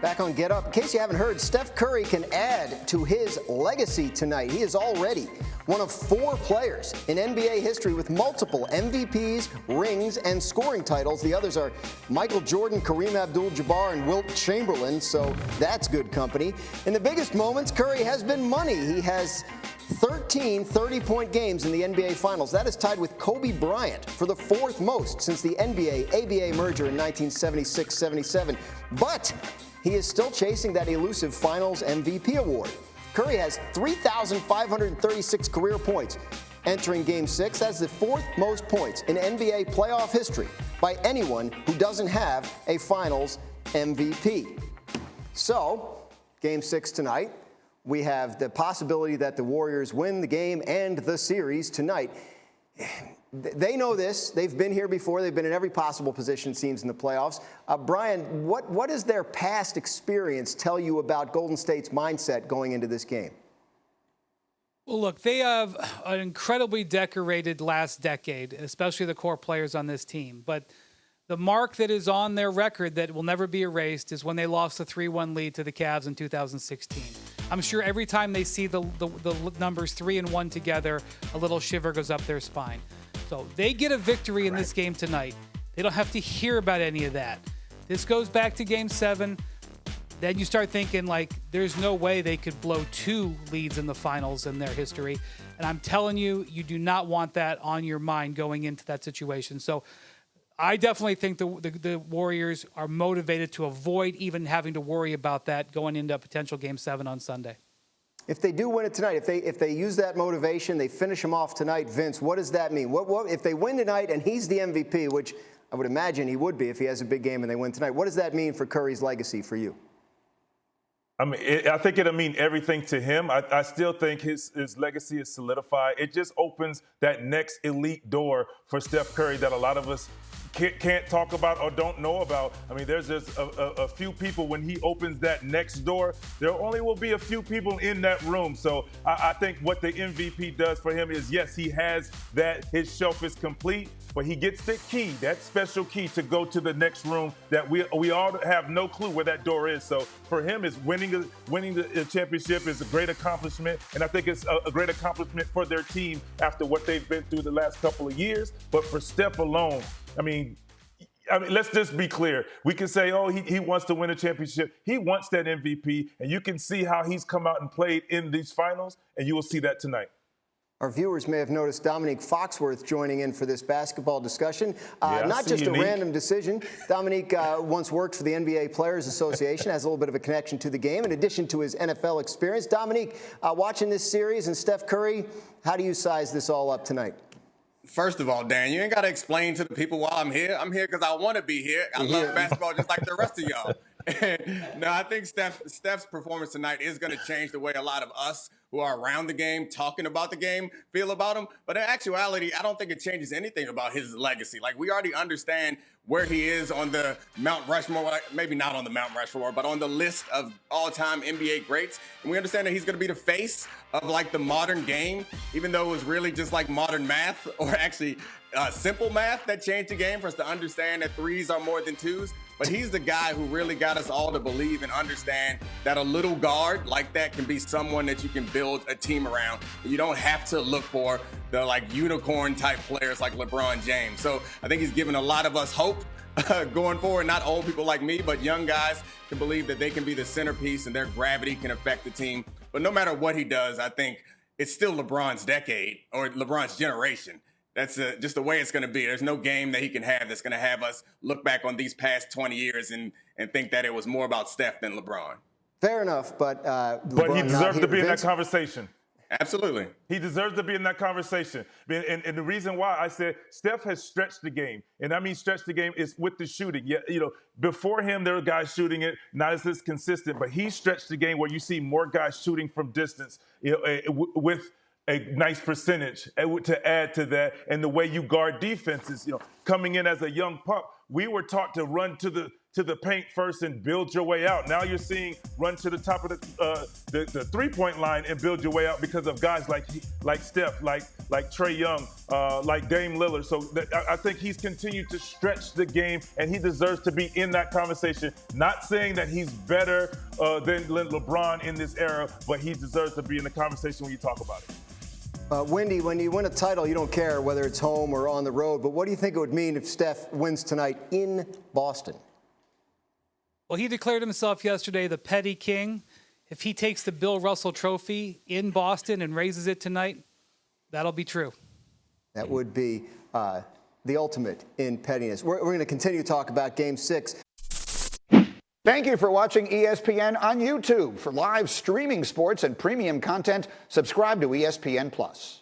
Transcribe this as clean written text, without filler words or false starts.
Back on Get Up. In case you haven't heard, Steph Curry can add to his legacy tonight. He is already one of 4 players in NBA history with multiple MVPs, rings, and scoring titles. The others are Michael Jordan, Kareem Abdul-Jabbar, and Wilt Chamberlain, so that's good company. In the biggest moments, Curry has been money. He has 13 30-point games in the NBA Finals. That is tied with Kobe Bryant for the 4th most since the NBA-ABA merger in 1976-77. But he is still chasing that elusive Finals MVP award. Curry has 3,536 career points entering Game 6. That's the 4th most points in NBA playoff history by anyone who doesn't have a Finals MVP. So, Game 6 tonight. We have the possibility that the Warriors win the game and the series tonight. They know this. They've been here before. They've been in every possible position, it seems, in the playoffs. Brian, what does their past experience tell you about Golden State's mindset going into this game? Well, look, they have an incredibly decorated last decade, especially the core players on this team. But the mark that is on their record that will never be erased is when they lost the 3-1 lead to the Cavs in 2016. I'm sure every time they see the numbers 3 and 1 together, a little shiver goes up their spine. So they get a victory in this game tonight. They don't have to hear about any of that. This goes back to Game 7. Then you start thinking, like, there's no way they could blow 2 leads in the finals in their history. And I'm telling you, you do not want that on your mind going into that situation. So I definitely think the Warriors are motivated to avoid even having to worry about that going into a potential Game 7 on Sunday. If they do win it tonight, if they use that motivation, they finish him off tonight, Vince, what does that mean? What if they win tonight and he's the MVP, which I would imagine he would be if he has a big game and they win tonight, what does that mean for Curry's legacy for you? I mean, I think it'll mean everything to him. I still think his legacy is solidified. It just opens that next elite door for Steph Curry that a lot of us can't talk about or don't know about. I mean, there's just a few people when he opens that next door, there only will be a few people in that room. So I think what the MVP does for him is, yes, he has that, his shelf is complete, but he gets the key, that special key to go to the next room that we all have no clue where that door is. So for him, it's winning the championship is a great accomplishment, and I think it's a great accomplishment for their team after what they've been through the last couple of years. But for Steph alone, I mean, let's just be clear. We can say, oh, he wants to win a championship. He wants that MVP, and you can see how he's come out and played in these finals, and you will see that tonight. Our viewers may have noticed Domonique Foxworth joining in for this basketball discussion. Not just a random decision. Domonique once worked for the NBA Players Association, has a little bit of a connection to the game, in addition to his NFL experience. Domonique, watching this series and Steph Curry, how do you size this all up tonight? First of all, Dan, you ain't got to explain to the people why I'm here. I'm here because I want to be here. I love basketball just like the rest of y'all. No, I think Steph's performance tonight is going to change the way a lot of us who are around the game, talking about the game, feel about him. But in actuality, I don't think it changes anything about his legacy. Like, we already understand where he is on the Mount Rushmore, maybe not on the Mount Rushmore, but on the list of all-time NBA greats. And we understand that he's going to be the face of, like, the modern game, even though it was really just like modern math, or actually simple math that changed the game for us to understand that 3s are more than 2s. But he's the guy who really got us all to believe and understand that a little guard like that can be someone that you can build a team around. You don't have to look for the, like, unicorn type players like LeBron James. So I think he's given a lot of us hope going forward. Not old people like me, but young guys can believe that they can be the centerpiece and their gravity can affect the team. But no matter what he does, I think it's still LeBron's decade or LeBron's generation. That's just the way it's going to be. There's no game that he can have that's going to have us look back on these past 20 years and think that it was more about Steph than LeBron. Fair enough, but he deserves to be in that conversation. Absolutely. He deserves to be in that conversation. And the reason why I said Steph has stretched the game, and I mean stretched the game is with the shooting. Yeah, before him, there were guys shooting it, not as consistent, but he stretched the game where you see more guys shooting from distance, with a nice percentage to add to that. And the way you guard defenses, coming in as a young pup, we were taught to run to the to the paint first and build your way out. Now you're seeing run to the top of the three-point line and build your way out because of guys like Steph, like Trae Young, like Dame Lillard. So I think he's continued to stretch the game, and he deserves to be in that conversation. Not saying that he's better than LeBron in this era, but he deserves to be in the conversation when you talk about it. Wendy, when you win a title, you don't care whether it's home or on the road, but what do you think it would mean if Steph wins tonight in Boston? Well, he declared himself yesterday the petty king. If he takes the Bill Russell Trophy in Boston and raises it tonight, that'll be true. That would be the ultimate in pettiness. We're going to continue to talk about Game 6. Thank you for watching ESPN on YouTube. For live streaming sports and premium content, subscribe to ESPN+.